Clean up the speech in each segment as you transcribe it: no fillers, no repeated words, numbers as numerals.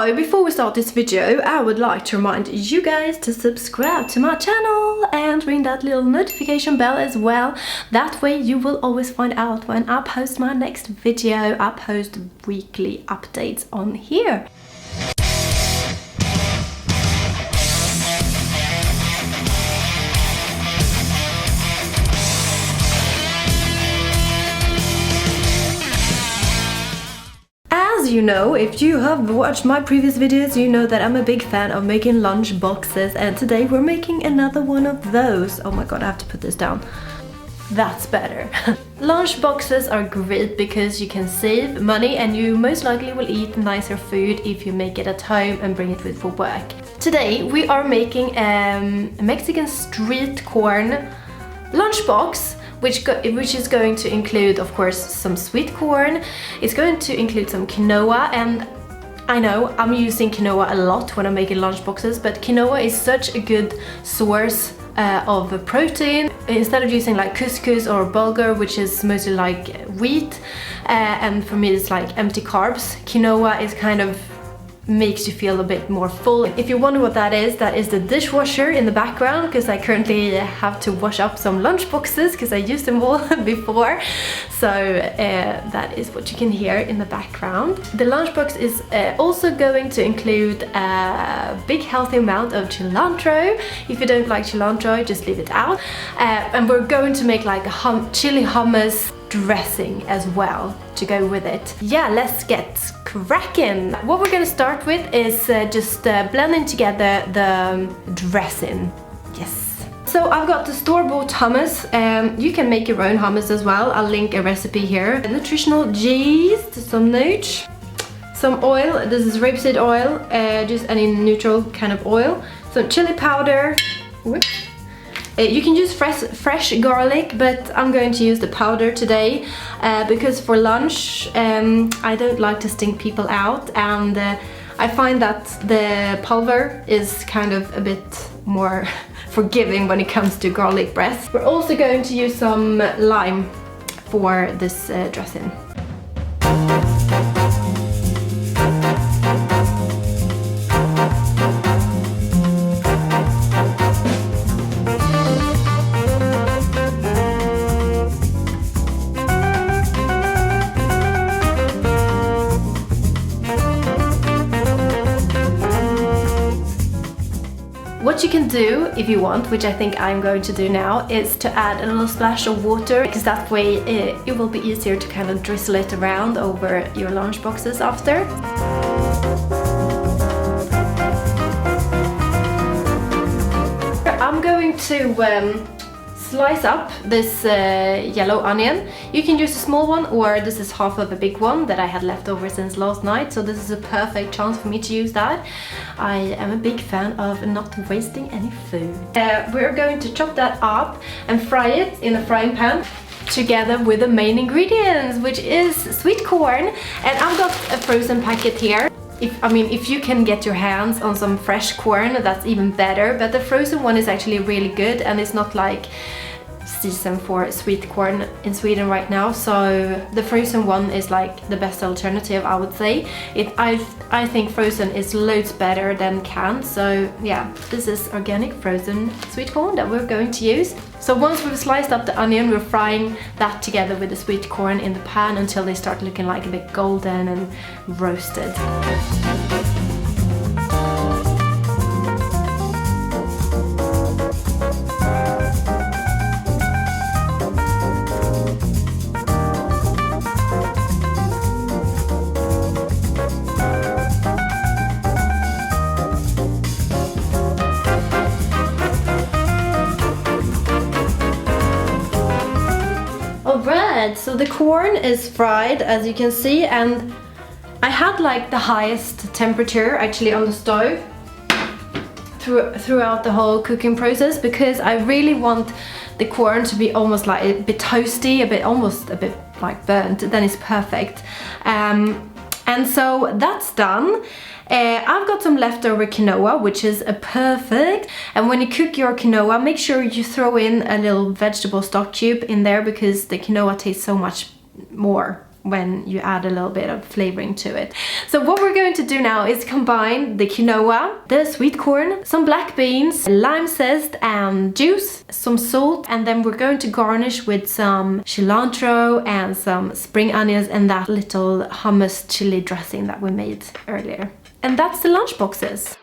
So before we start this video, I would like to remind you guys to subscribe to my channel and ring that little notification bell as well. That way you will always find out when I post my next video. I post weekly updates on here. As you know, if you have watched my previous videos, you know that I'm a big fan of making lunch boxes, and today we're making another one of those. Oh my god, I have to put this down. That's better. Lunch boxes are great because you can save money and you most likely will eat nicer food if you make it at home and bring it with for work. Today we are making a Mexican street corn lunchbox, which is going to include, of course, some sweet corn. It's going to include some quinoa, and I know I'm using quinoa a lot when I'm making lunch boxes, but quinoa is such a good source of protein. Instead of using like couscous or bulgur, which is mostly like wheat, and for me it's like empty carbs, quinoa is kind of makes you feel a bit more full. If you wonder what that is the dishwasher in the background, because I currently have to wash up some lunch boxes because I used them all before. So that is what you can hear in the background. The lunchbox is also going to include a big healthy amount of cilantro. If you don't like cilantro, just leave it out. And we're going to make like a chili hummus dressing as well to go with it. Yeah, let's get cracking. What we're gonna start with is just blending together the dressing. Yes. So I've got the store-bought hummus. You can make your own hummus as well. I'll link a recipe here. Nutritional yeast, some nooch, some oil. This is rapeseed oil, just any neutral kind of oil. Some chili powder. Whoops. You can use fresh garlic, but I'm going to use the powder today because for lunch I don't like to stink people out, and I find that the pulver is kind of a bit more forgiving when it comes to garlic breath. We're also going to use some lime for this dressing. What you can do if you want, which I think I'm going to do now, is to add a little splash of water, because that way it will be easier to kind of drizzle it around over your lunch boxes after. I'm going to slice up this yellow onion. You can use a small one, or this is half of a big one that I had left over since last night, so this is a perfect chance for me to use that. I am a big fan of not wasting any food. We're going to chop that up and fry it in a frying pan together with the main ingredients, which is sweet corn. And I've got a frozen packet here. If you can get your hands on some fresh corn, that's even better, but the frozen one is actually really good, and it's not like season for sweet corn in Sweden right now, so the frozen one is like the best alternative, I would say. I think frozen is loads better than canned, so yeah, this is organic frozen sweet corn that we're going to use. So once we've sliced up the onion, we're frying that together with the sweet corn in the pan until they start looking like a bit golden and roasted. Alright, so the corn is fried, as you can see, and I had like the highest temperature actually on the stove throughout the whole cooking process, because I really want the corn to be almost like a bit toasty, almost a bit like burnt. Then it's perfect. And so that's done. I've got some leftover quinoa, which is perfect. And when you cook your quinoa, make sure you throw in a little vegetable stock cube in there, because the quinoa tastes so much more when you add a little bit of flavoring to it. So what we're going to do now is combine the quinoa, the sweet corn, some black beans, lime zest and juice, some salt, and then we're going to garnish with some cilantro and some spring onions and that little hummus chili dressing that we made earlier. And that's the lunch boxes.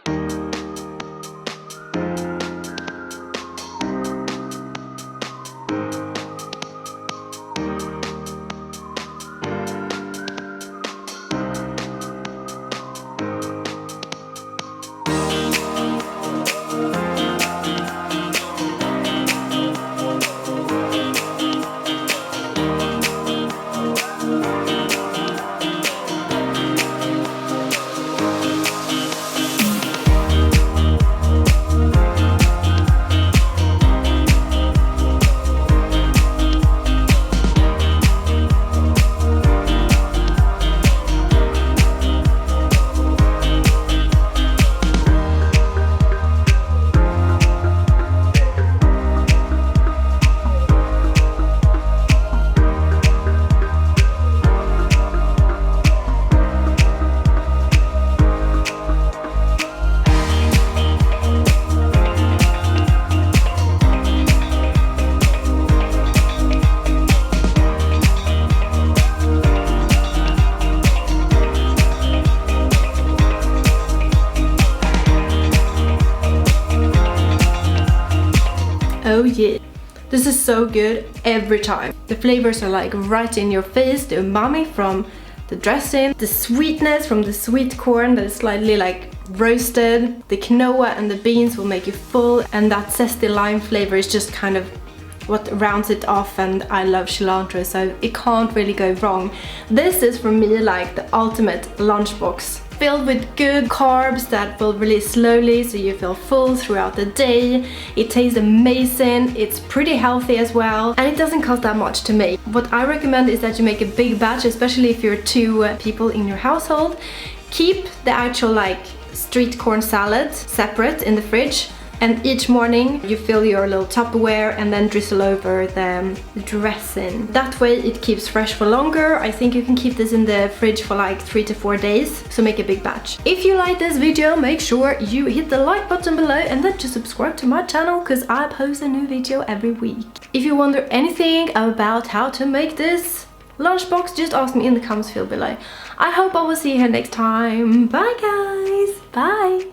Oh yeah, this is so good every time. The flavors are like right in your face. The umami from the dressing, the sweetness from the sweet corn that is slightly like roasted, the quinoa and the beans will make you full, and that zesty lime flavor is just kind of what rounds it off, and I love cilantro, so it can't really go wrong. This is for me like the ultimate lunchbox, filled with good carbs that will release slowly so you feel full throughout the day. It tastes amazing, it's pretty healthy as well, and it doesn't cost that much to make. What I recommend is that you make a big batch, especially if you're 2 people in your household. Keep the actual like street corn salad separate in the fridge, and each morning you fill your little Tupperware and then drizzle over the dressing. That way it keeps fresh for longer. I think you can keep this in the fridge for like 3 to 4 days, so make a big batch. If you like this video, make sure you hit the like button below and then just subscribe to my channel, because I post a new video every week. If you wonder anything about how to make this lunchbox, just ask me in the comments field below. I hope I will see you here next time. Bye guys, bye!